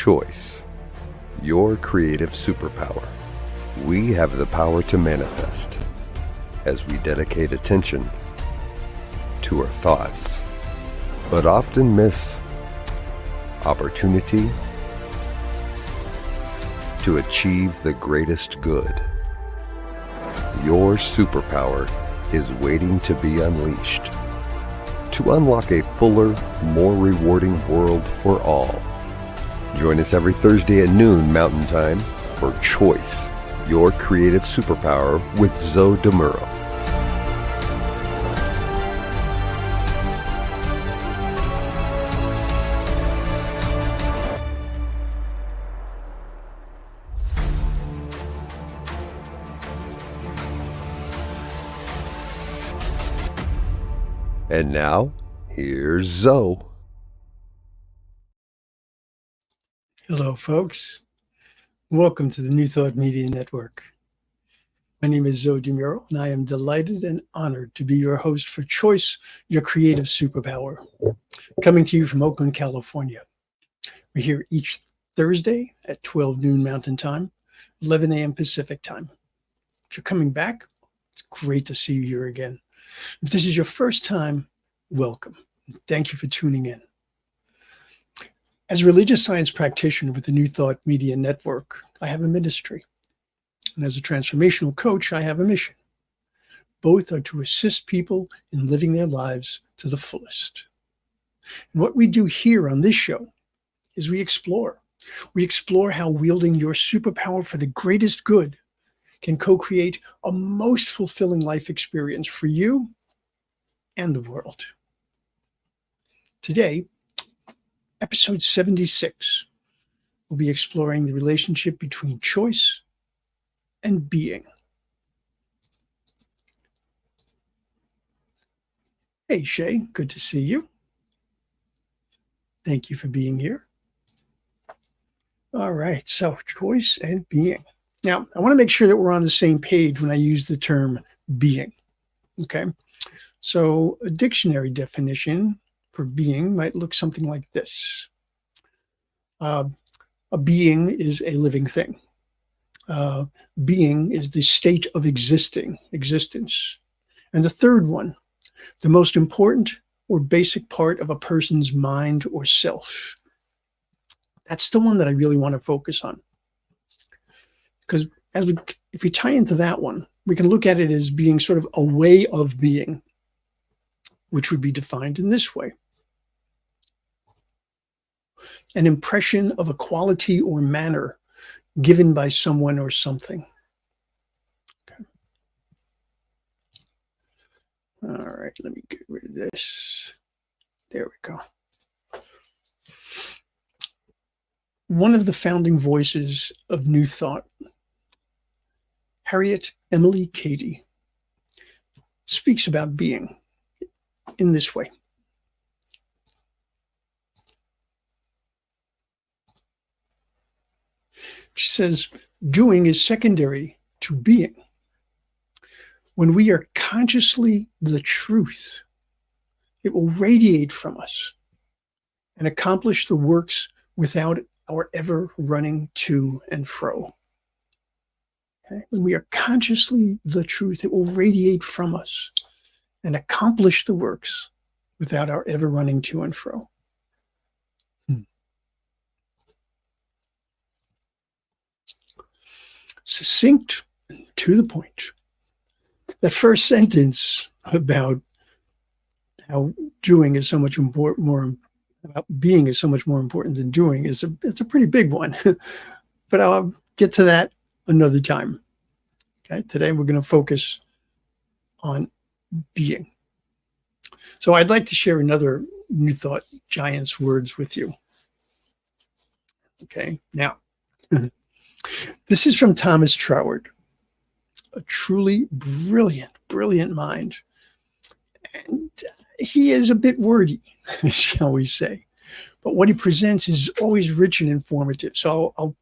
Choice, your creative superpower. We have the power to manifest as we dedicate attention to our thoughts, but often miss opportunity to achieve the greatest good. Your superpower is waiting to be unleashed to unlock a fuller, more rewarding world for all. Join us every Thursday at noon Mountain Time for Choice, your creative superpower with Zoe Muro. And now, here's Zoe. Hello, folks. Welcome to the New Thought Media Network. My name is Zoe Muro, and I am delighted and honored to be your host for Choice, your creative superpower. Coming to you from Oakland, California. We're here each Thursday at 12 noon Mountain Time, 11 a.m. Pacific Time. If you're coming back, it's great to see you here again. If this is your first time, welcome. Thank you for tuning in. As a religious science practitioner with the New Thought Media Network, I have a ministry. And as a transformational coach, I have a mission. Both are to assist people in living their lives to the fullest. And what we do here on this show is we explore. We explore how wielding your superpower for the greatest good can co-create a most fulfilling life experience for you and the world. Today, episode 76, we'll be exploring the relationship between choice and being. Hey, Shay, good to see you. Thank you for being here. All right, so choice and being. Now, I want to make sure that we're on the same page when I use the term being, okay? So a dictionary definition for being might look something like this. A being is a living thing. Being is the state of existence. And the third one, the most important or basic part of a person's mind or self. That's the one that I really want to focus on. Because if we tie into that one, we can look at it as being sort of a way of being, which would be defined in this way. An impression of a quality or manner given by someone or something. Okay. All right, let me get rid of this. There we go. One of the founding voices of New Thought, Harriet Emily Cady, speaks about being in this way. She says, doing is secondary to being. When we are consciously the truth, it will radiate from us and accomplish the works without our ever running to and fro. Okay? When we are consciously the truth, it will radiate from us and accomplish the works without our ever running to and fro. Succinct and to the point. That first sentence about how doing is so much more about being is so much more important than doing it's a pretty big one. But I'll get to that another time. Okay, today we're going to focus on being. So I'd like to share another New Thought Giant's words with you. Okay, now. This is from Thomas Troward, a truly brilliant mind. And he is a bit wordy, shall we say. But what he presents is always rich and informative. So I'll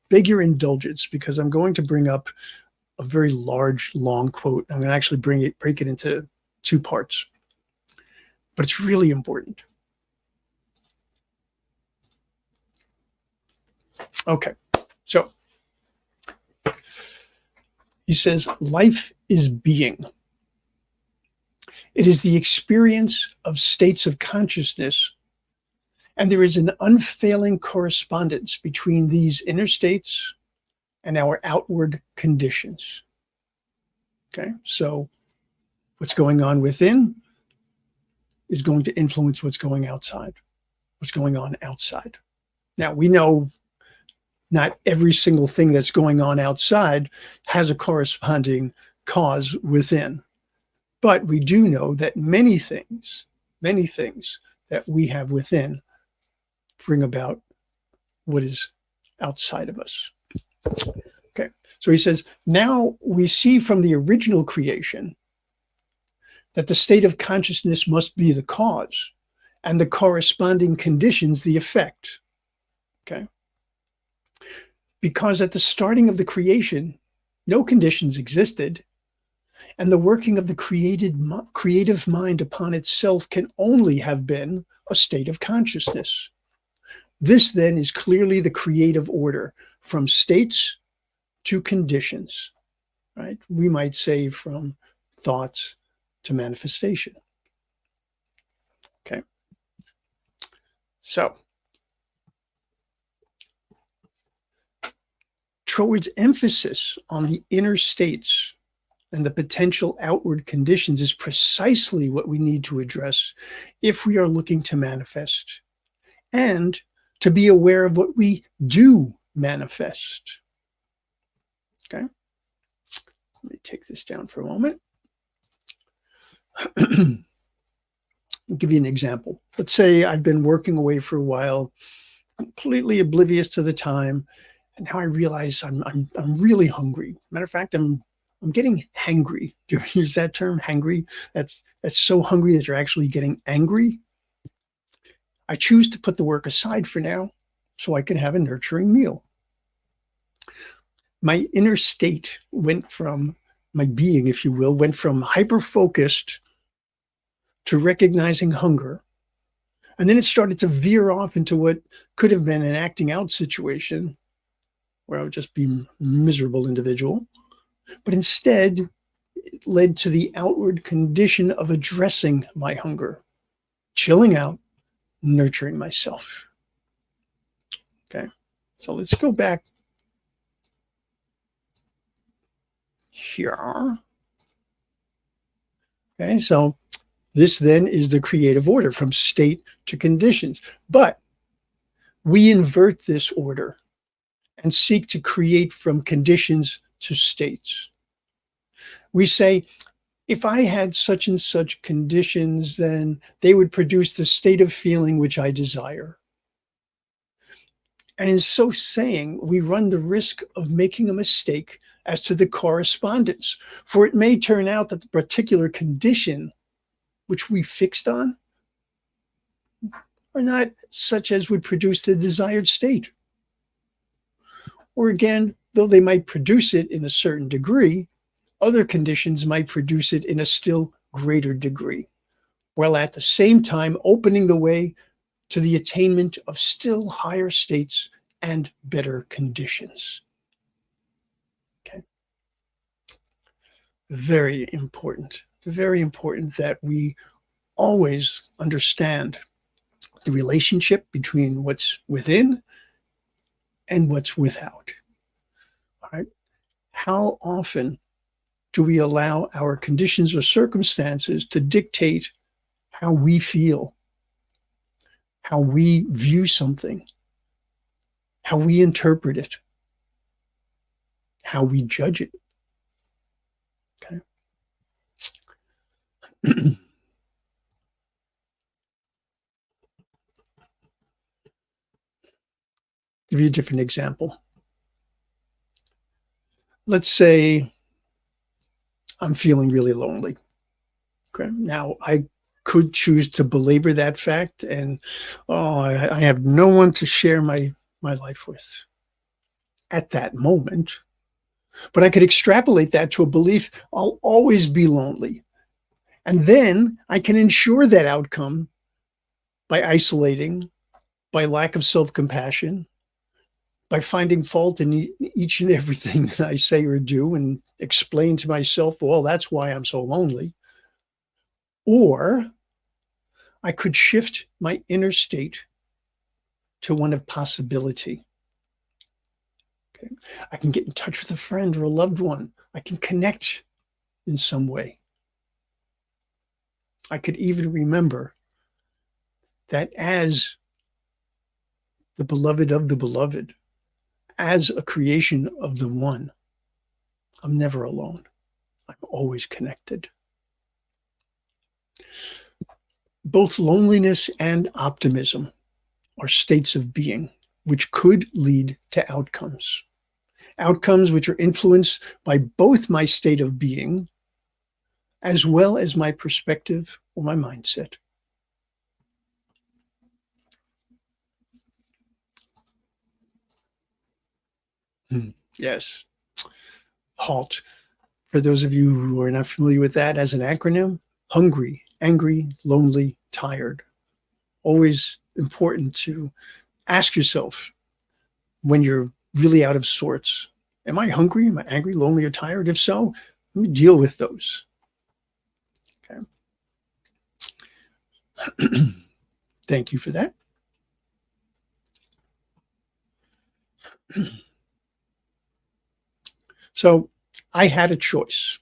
beg your indulgence because I'm going to bring up a very large, long quote. I'm going to actually break it into two parts. But it's really important. Okay, so he says, life is being. It is the experience of states of consciousness, and there is an unfailing correspondence between these inner states and our outward conditions. Okay, so what's going on within is going to influence what's going outside, what's going on outside. Now, we know not every single thing that's going on outside has a corresponding cause within. But we do know that many things that we have within bring about what is outside of us. Okay, so he says, now we see from the original creation that the state of consciousness must be the cause and the corresponding conditions the effect. Okay, because at the starting of the creation, no conditions existed, and the working of the creative mind upon itself can only have been a state of consciousness. This then is clearly the creative order, from states to conditions, right? We might say from thoughts to manifestation. Okay. So, Trower's emphasis on the inner states and the potential outward conditions is precisely what we need to address if we are looking to manifest and to be aware of what we do manifest. Okay, let me take this down for a moment. I'll give you an example. Let's say I've been working away for a while, completely oblivious to the time, and now I realize I'm really hungry. Matter of fact, I'm getting hangry. Do you use that term, hangry? That's so hungry that you're actually getting angry. I choose to put the work aside for now so I can have a nurturing meal. My inner state went from, my being, if you will, went from hyper-focused to recognizing hunger. And then it started to veer off into what could have been an acting out situation where I would just be a miserable individual. But instead, it led to the outward condition of addressing my hunger, chilling out, nurturing myself. Okay, so let's go back here. Okay, so this then is the creative order, from state to conditions. But we invert this order and seek to create from conditions to states. We say, if I had such and such conditions, then they would produce the state of feeling which I desire. And in so saying, we run the risk of making a mistake as to the correspondence, for it may turn out that the particular condition which we fixed on are not such as would produce the desired state. Or again, though they might produce it in a certain degree, other conditions might produce it in a still greater degree, while at the same time opening the way to the attainment of still higher states and better conditions. Okay. Very important that we always understand the relationship between what's within and what's without. All right. How often do we allow our conditions or circumstances to dictate how we feel, how we view something, how we interpret it, how we judge it? Okay. Give you a different example. Let's say I'm feeling really lonely. Okay. Now, I could choose to belabor that fact and, I have no one to share my life with at that moment. But I could extrapolate that to a belief I'll always be lonely. And then I can ensure that outcome by isolating, by lack of self-compassion, by finding fault in each and everything that I say or do and explain to myself, well, that's why I'm so lonely. Or I could shift my inner state to one of possibility. Okay. I can get in touch with a friend or a loved one. I can connect in some way. I could even remember that as the beloved of the beloved, as a creation of the one, I'm never alone. I'm always connected. Both loneliness and optimism are states of being which could lead to outcomes. Outcomes which are influenced by both my state of being as well as my perspective or my mindset. Yes. HALT. For those of you who are not familiar with that as an acronym, hungry, angry, lonely, tired. Always important to ask yourself when you're really out of sorts, am I hungry? Am I angry, lonely, or tired? If so, let me deal with those. Okay. Thank you for that. So I had a choice.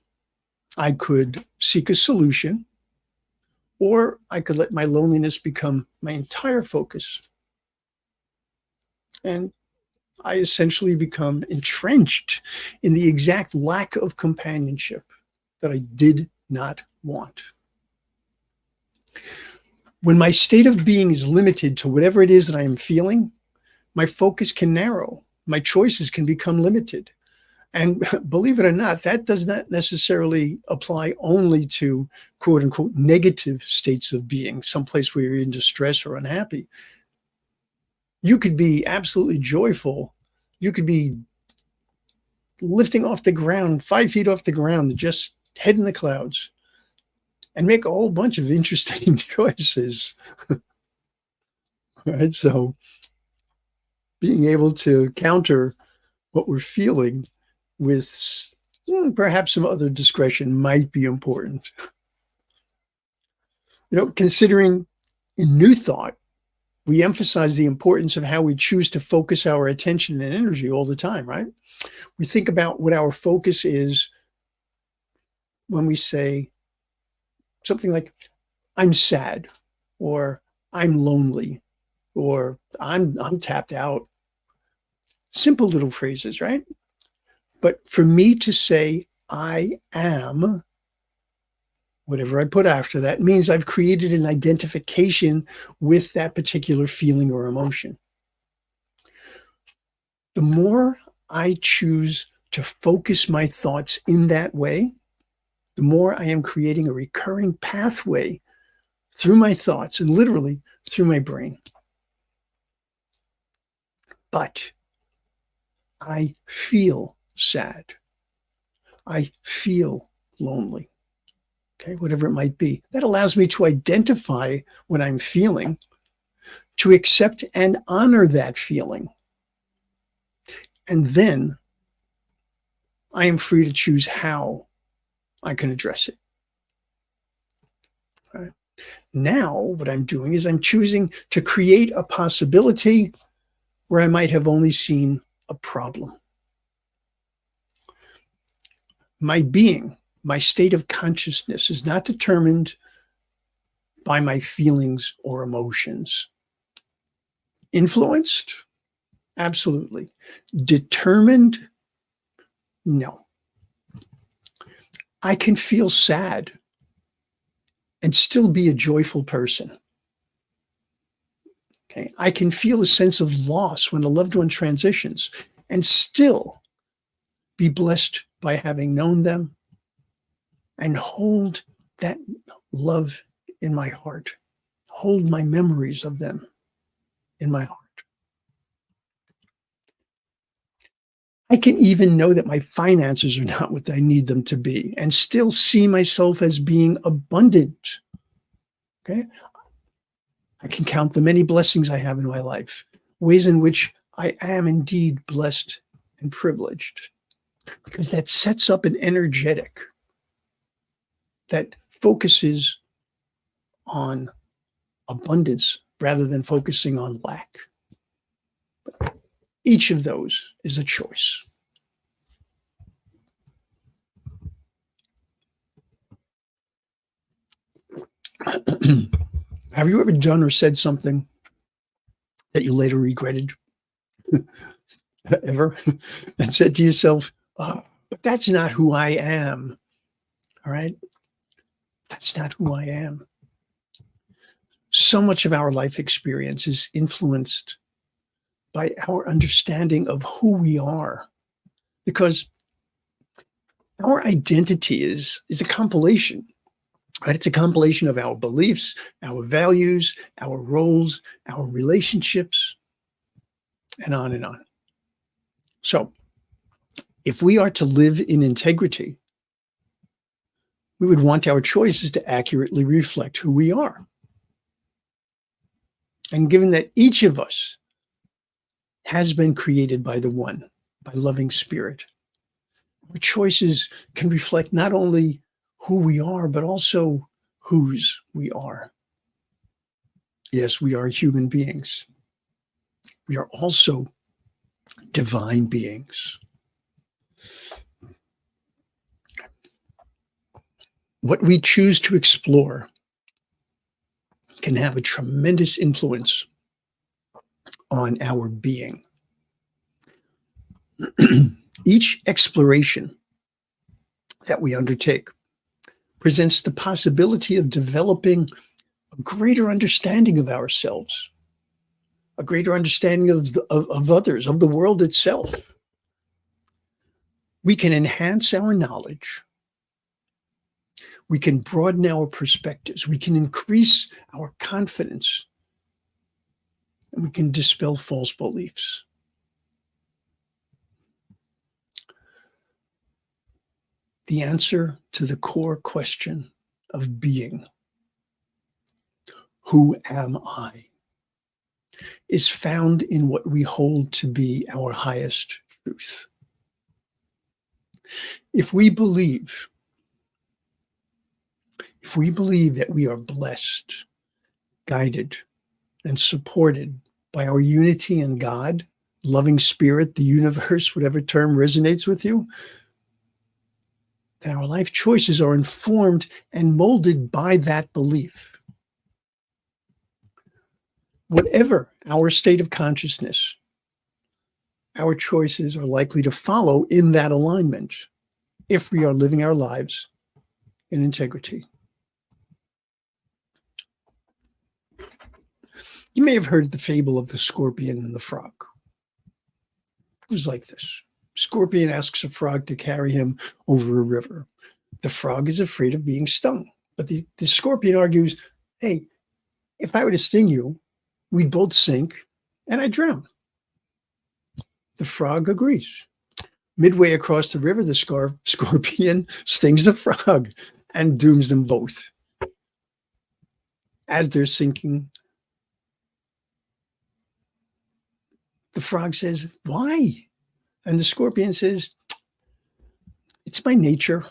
I could seek a solution, or I could let my loneliness become my entire focus. And I essentially become entrenched in the exact lack of companionship that I did not want. When my state of being is limited to whatever it is that I am feeling, my focus can narrow. My choices can become limited. And believe it or not, that does not necessarily apply only to quote unquote negative states of being, someplace where you're in distress or unhappy. You could be absolutely joyful. You could be lifting off the ground, 5 feet off the ground, just head in the clouds, and make a whole bunch of interesting choices. Right? So being able to counter what we're feeling with perhaps some other discretion might be important. Considering in New Thought, we emphasize the importance of how we choose to focus our attention and energy all the time, right? We think about what our focus is when we say something like, I'm sad, or I'm lonely, or I'm tapped out. Simple little phrases, right? But for me to say, I am, whatever I put after that means I've created an identification with that particular feeling or emotion. The more I choose to focus my thoughts in that way, the more I am creating a recurring pathway through my thoughts and literally through my brain. But I feel sad. I feel lonely. Okay, whatever it might be. That allows me to identify what I'm feeling, to accept and honor that feeling. And then I am free to choose how I can address it. All right. Now, what I'm doing is I'm choosing to create a possibility where I might have only seen a problem. My being, my state of consciousness is not determined by my feelings or emotions. Influenced? Absolutely. Determined? No. I can feel sad and still be a joyful person. Okay. I can feel a sense of loss when a loved one transitions and still be blessed by having known them and hold that love in my heart, hold my memories of them in my heart. I can even know that my finances are not what I need them to be and still see myself as being abundant. Okay. I can count the many blessings I have in my life, ways in which I am indeed blessed and privileged, because that sets up an energetic that focuses on abundance rather than focusing on lack. Each of those is a choice. Have you ever done or said something that you later regretted? Ever? And said to yourself, oh, but that's not who I am. All right? That's not who I am. So much of our life experience is influenced by our understanding of who we are, because our identity is a compilation, right? It's a compilation of our beliefs, our values, our roles, our relationships, and on and on. So if we are to live in integrity, we would want our choices to accurately reflect who we are. And given that each of us has been created by the One, by loving Spirit, our choices can reflect not only who we are, but also whose we are. Yes, we are human beings. We are also divine beings. What we choose to explore can have a tremendous influence on our being. Each exploration that we undertake presents the possibility of developing a greater understanding of ourselves, a greater understanding of others, of the world itself. We can enhance our knowledge. We can broaden our perspectives. We can increase our confidence. And we can dispel false beliefs. The answer to the core question of being, who am I, is found in what we hold to be our highest truth. If we believe that we are blessed, guided, and supported by our unity in God, loving Spirit, the universe, whatever term resonates with you, then our life choices are informed and molded by that belief. Whatever our state of consciousness, our choices are likely to follow in that alignment if we are living our lives in integrity. You may have heard the fable of the scorpion and the frog. It was like this. Scorpion asks a frog to carry him over a river. The frog is afraid of being stung. But the scorpion argues, hey, if I were to sting you, we'd both sink and I'd drown. The frog agrees. Midway across the river, the scorpion stings the frog and dooms them both. As they're sinking, the frog says, why? And the scorpion says, it's my nature.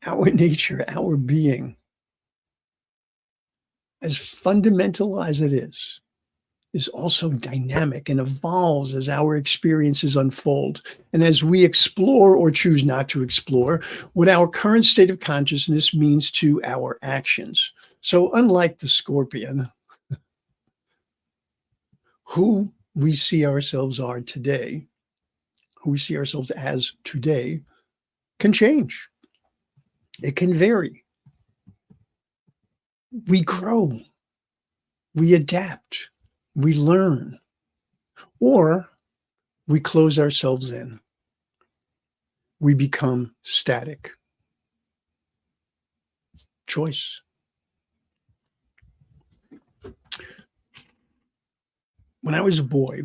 Our nature, our being, as fundamental as it is also dynamic and evolves as our experiences unfold. And as we explore or choose not to explore what our current state of consciousness means to our actions. So unlike the scorpion, who we see ourselves are today, who we see ourselves as today, can change. It can vary. We grow. We adapt. We learn. Or we close ourselves in. We become static. Choice. When I was a boy,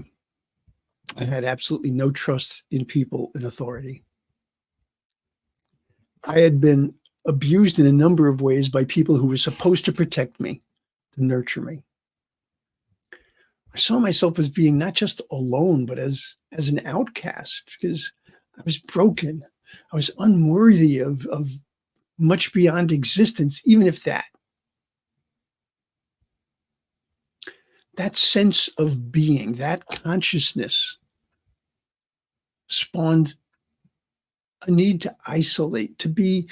I had absolutely no trust in people in authority. I had been abused in a number of ways by people who were supposed to protect me, to nurture me. I saw myself as being not just alone, but as an outcast because I was broken. I was unworthy of much beyond existence, even if that sense of being, that consciousness spawned a need to isolate, to be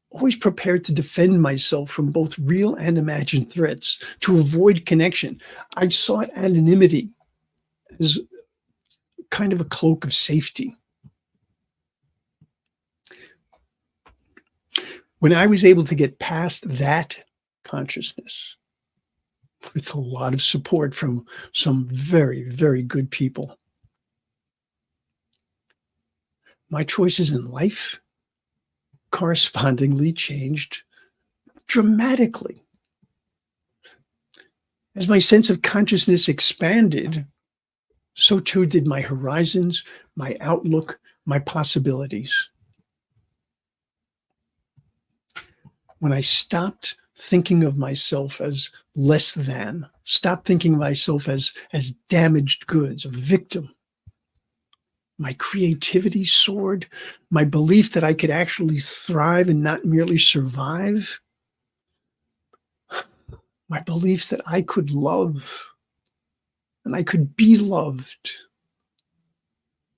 always prepared to defend myself from both real and imagined threats, to avoid connection. I sought anonymity as kind of a cloak of safety. When I was able to get past that consciousness with a lot of support from some very, very good people, my choices in life correspondingly changed dramatically. As my sense of consciousness expanded, so too did my horizons, my outlook, my possibilities. When I stopped thinking of myself as less than, stopped thinking of myself as damaged goods, a victim, my creativity soared. My belief that I could actually thrive and not merely survive. My belief that I could love and I could be loved.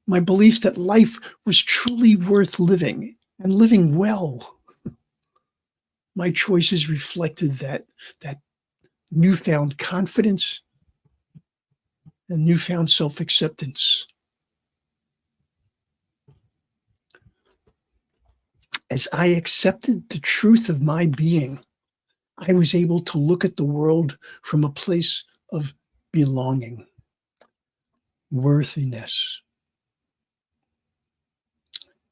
My belief that life was truly worth living and living well. My choices reflected that newfound confidence and newfound self-acceptance. As I accepted the truth of my being, I was able to look at the world from a place of belonging, worthiness.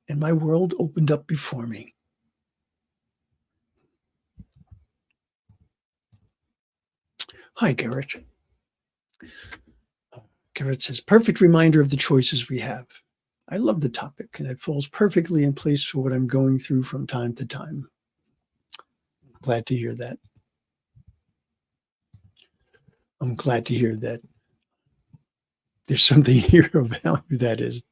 And my world opened up before me. Hi, Garrett. Garrett says, perfect reminder of the choices we have. I love the topic, and it falls perfectly in place for what I'm going through from time to time. Glad to hear that. I'm glad to hear that there's something here of value that is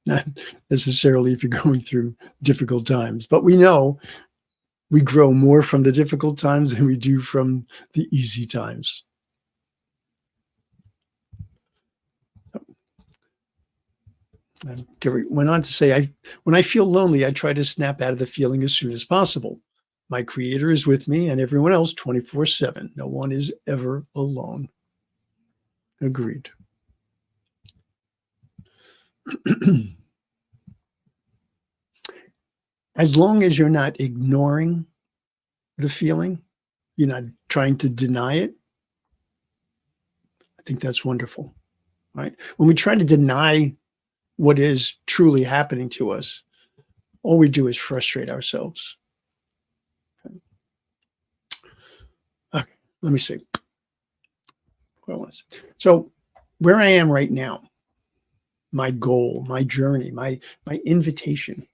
not necessarily if you're going through difficult times, but we know we grow more from the difficult times than we do from the easy times. Gary went on to say, when I feel lonely, I try to snap out of the feeling as soon as possible. My creator is with me and everyone else 24/7. No one is ever alone. Agreed. As long as you're not ignoring the feeling, you're not trying to deny it, I think that's wonderful, right? When we try to deny what is truly happening to us, all we do is frustrate ourselves. Okay, let me see. What I want to say. So where I am right now, my goal, my journey, my invitation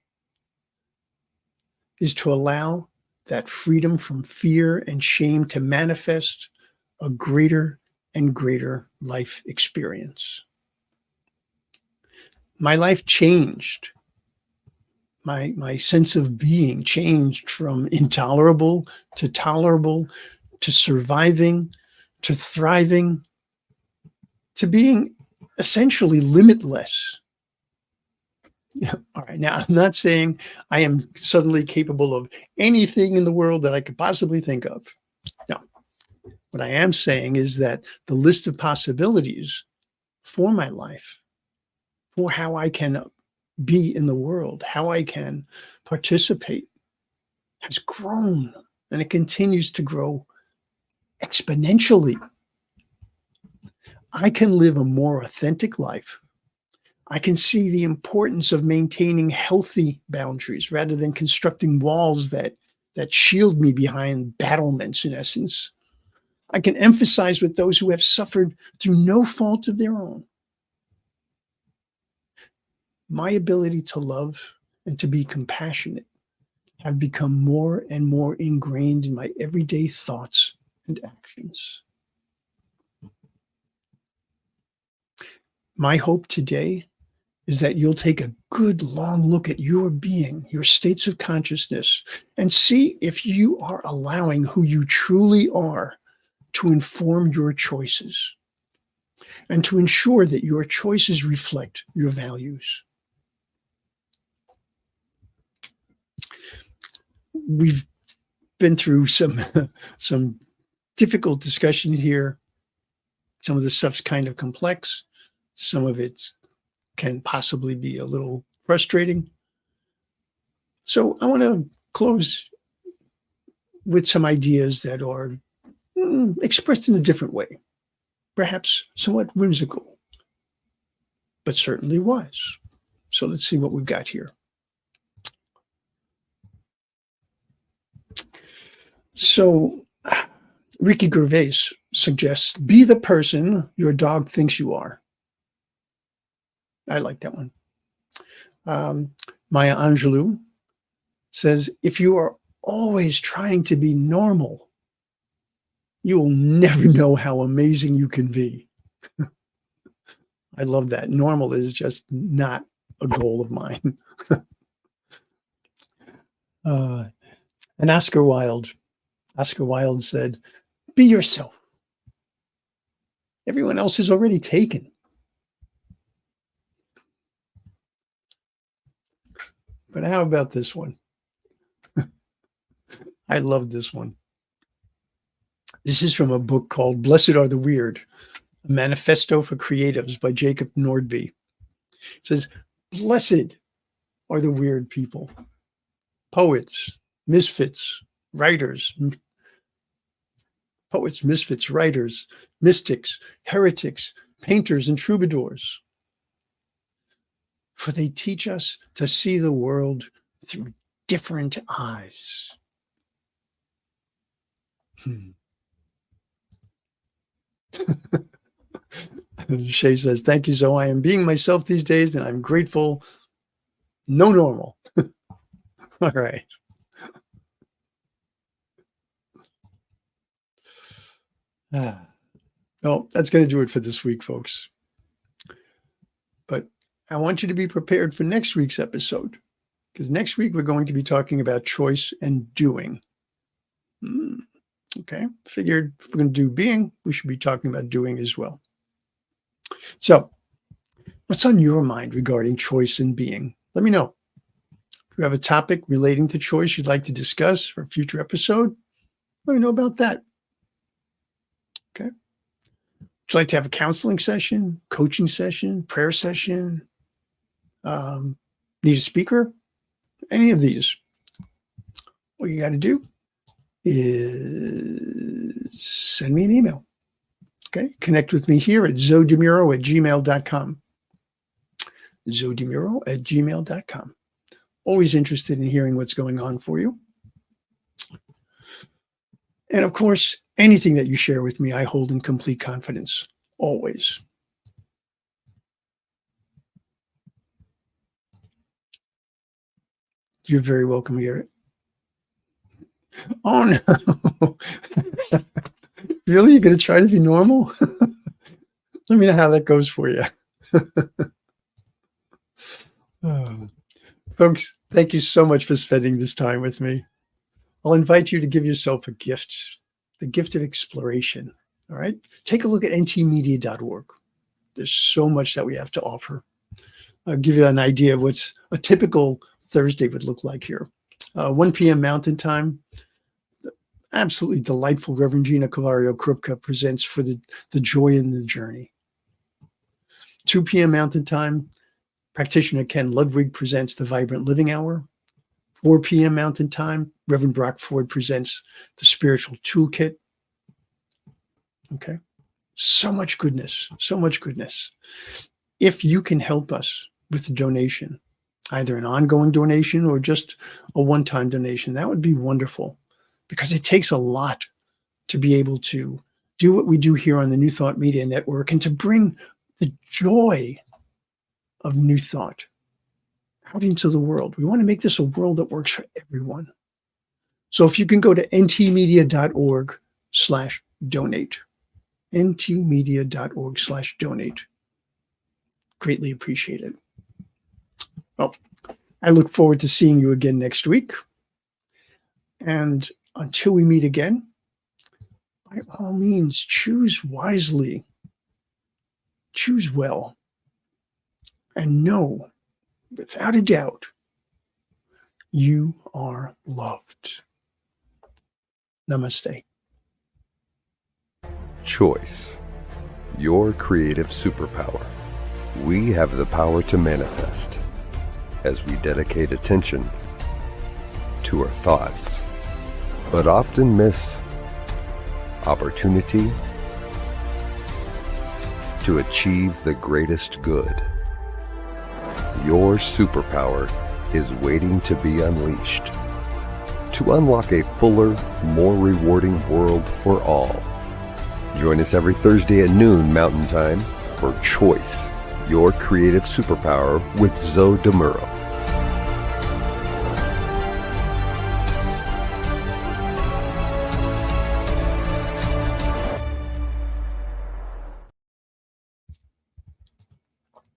is to allow that freedom from fear and shame to manifest a greater and greater life experience. My life changed. My sense of being changed from intolerable to tolerable, to surviving, to thriving, to being essentially limitless. Yeah. All right. Now, I'm not saying I am suddenly capable of anything in the world that I could possibly think of. No. What I am saying is that the list of possibilities for my life, for how I can be in the world, how I can participate, has grown, and it continues to grow exponentially. I can live a more authentic life. I can see the importance of maintaining healthy boundaries rather than constructing walls that shield me behind battlements, in essence. I can emphasize with those who have suffered through no fault of their own. My ability to love and to be compassionate have become more and more ingrained in my everyday thoughts and actions. My hope today is that you'll take a good long look at your being, your states of consciousness, and see if you are allowing who you truly are to inform your choices and to ensure that your choices reflect your values. We've been through some difficult discussion here. Some of the stuff's kind of complex. Some of it can possibly be a little frustrating. So I want to close with some ideas that are expressed in a different way, perhaps somewhat whimsical, but certainly wise. So let's see what we've got here. So Ricky Gervais suggests, be the person your dog thinks you are. I like that one. Maya Angelou says, if you are always trying to be normal, you will never know how amazing you can be. I love that. Normal is just not a goal of mine. And Oscar Wilde said, be yourself. Everyone else is already taken. But how about this one? I love this one. This is from a book called Blessed Are the Weird, a manifesto for creatives by Jacob Nordby. It says, blessed are the weird people, poets, misfits, writers, mystics, heretics, painters, and troubadours. For they teach us to see the world through different eyes. Shay says, thank you, Zoe. I am being myself these days, and I'm grateful. No normal. All right. Well, that's going to do it for this week, folks. But I want you to be prepared for next week's episode, because next week we're going to be talking about choice and doing. Okay. Figured if we're going to do being, we should be talking about doing as well. So what's on your mind regarding choice and being? Let me know. If you have a topic relating to choice you'd like to discuss for a future episode, let me know about that. Okay. Would you like to have a counseling session, coaching session, prayer session? Need a speaker? Any of these. All you got to do is send me an email. Okay. Connect with me here at zodemuro@gmail.com. zodemuro@gmail.com. Always interested in hearing what's going on for you. And of course, anything that you share with me, I hold in complete confidence. Always. You're very welcome, Garrett. Oh, no. Really? You're going to try to be normal? Let me know how that goes for you. Folks, thank you so much for spending this time with me. I'll invite you to give yourself a gift, the gift of exploration. All right? Take a look at ntmedia.org. There's so much that we have to offer. I'll give you an idea of what's a typical Thursday would look like here. 1 p.m. Mountain Time, the absolutely delightful Reverend Gina Cavario-Krupka presents for the joy in the journey. 2 p.m. Mountain Time, Practitioner Ken Ludwig presents the Vibrant Living Hour. 4 p.m. Mountain Time, Reverend Brock Ford presents the Spiritual Toolkit. Okay. So much goodness, so much goodness. If you can help us with the donation, either an ongoing donation or just a one-time donation, that would be wonderful, because it takes a lot to be able to do what we do here on the New Thought Media Network and to bring the joy of New Thought out into the world. We want to make this a world that works for everyone. So if you can go to ntmedia.org/donate, ntmedia.org/donate. greatly appreciate it. Well, I look forward to seeing you again next week. And until we meet again, by all means, choose wisely, choose well, and know, without a doubt, you are loved. Namaste. Choice, your creative superpower. We have the power to manifest as we dedicate attention to our thoughts, but often miss opportunity to achieve the greatest good. Your superpower is waiting to be unleashed to unlock a fuller, more rewarding world for all. Join us every Thursday at noon Mountain Time for Choice, your creative superpower with Zoe Muro.